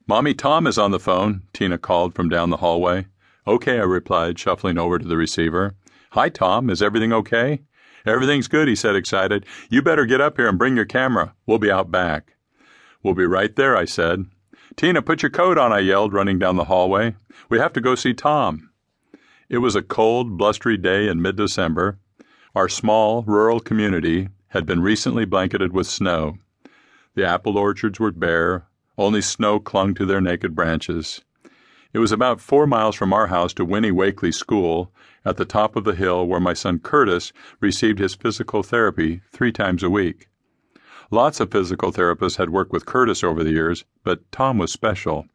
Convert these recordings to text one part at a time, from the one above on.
"Mommy, Tom is on the phone," Tina called from down the hallway. "Okay," I replied, shuffling over to the receiver. "Hi, Tom. Is everything okay?" "Everything's good," he said, excited. "You better get up here and bring your camera. We'll be out back." "We'll be right there," I said. "Tina, put your coat on," I yelled, running down the hallway. "We have to go see Tom." It was a cold, blustery day in mid-December. Our small, rural community had been recently blanketed with snow. The apple orchards were bare. Only snow clung to their naked branches. It was about 4 miles from our house to Winnie Wakely's school, at the top of the hill where my son Curtis received his physical therapy 3 times a week. Lots of physical therapists had worked with Curtis over the years, but Tom was special.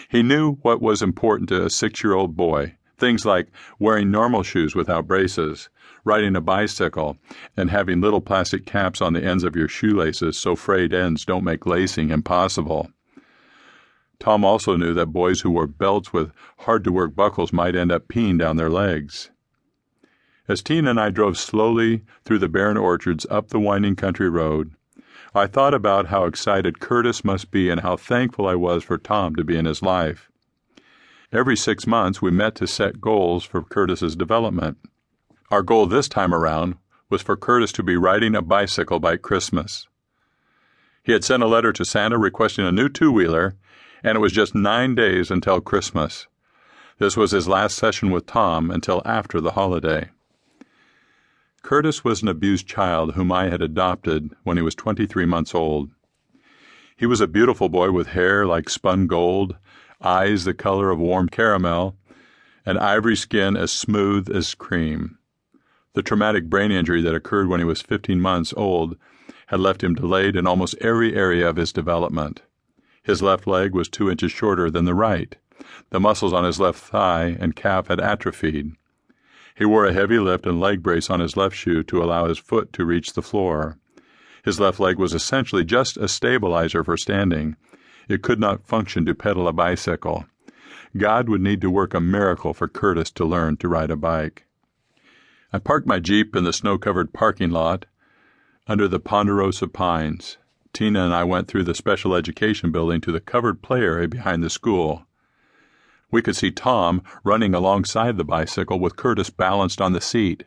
He knew what was important to a 6-year-old boy, things like wearing normal shoes without braces, riding a bicycle, and having little plastic caps on the ends of your shoelaces so frayed ends don't make lacing impossible. Tom also knew that boys who wore belts with hard-to-work buckles might end up peeing down their legs. As Tina and I drove slowly through the barren orchards up the winding country road, I thought about how excited Curtis must be and how thankful I was for Tom to be in his life. Every 6 months, we met to set goals for Curtis's development. Our goal this time around was for Curtis to be riding a bicycle by Christmas. He had sent a letter to Santa requesting a new 2-wheeler, and it was just 9 days until Christmas. This was his last session with Tom until after the holiday. Curtis was an abused child whom I had adopted when he was 23 months old. He was a beautiful boy with hair like spun gold, eyes the color of warm caramel, and ivory skin as smooth as cream. The traumatic brain injury that occurred when he was 15 months old had left him delayed in almost every area of his development. His left leg was 2 inches shorter than the right. The muscles on his left thigh and calf had atrophied. He wore a heavy lift and leg brace on his left shoe to allow his foot to reach the floor. His left leg was essentially just a stabilizer for standing. It could not function to pedal a bicycle. God would need to work a miracle for Curtis to learn to ride a bike. I parked my Jeep in the snow-covered parking lot under the ponderosa pines. Tina and I went through the special education building to the covered play area behind the school. We could see Tom running alongside the bicycle with Curtis balanced on the seat.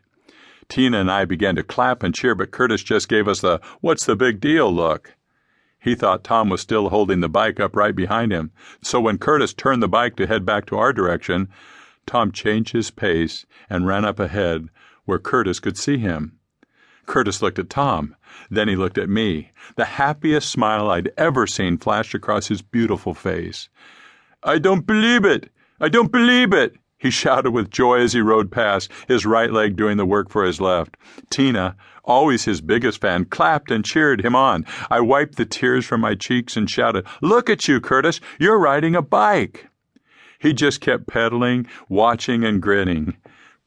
Tina and I began to clap and cheer, but Curtis just gave us the "what's the big deal" look. He thought Tom was still holding the bike up right behind him, so when Curtis turned the bike to head back to our direction, Tom changed his pace and ran up ahead where Curtis could see him. Curtis looked at Tom. Then he looked at me. The happiest smile I'd ever seen flashed across his beautiful face. "I don't believe it! I don't believe it!" he shouted with joy as he rode past, his right leg doing the work for his left. Tina, always his biggest fan, clapped and cheered him on. I wiped the tears from my cheeks and shouted, "Look at you, Curtis! You're riding a bike!" He just kept pedaling, watching and grinning.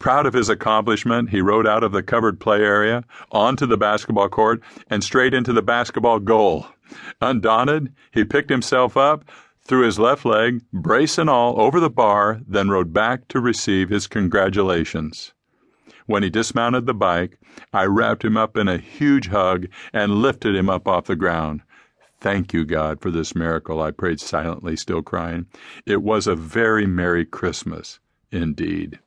Proud of his accomplishment, he rode out of the covered play area, onto the basketball court, and straight into the basketball goal. Undaunted, he picked himself up, threw his left leg, brace and all, over the bar, then rode back to receive his congratulations. When he dismounted the bike, I wrapped him up in a huge hug and lifted him up off the ground. "Thank you, God, for this miracle," I prayed silently, still crying. It was a very Merry Christmas, indeed.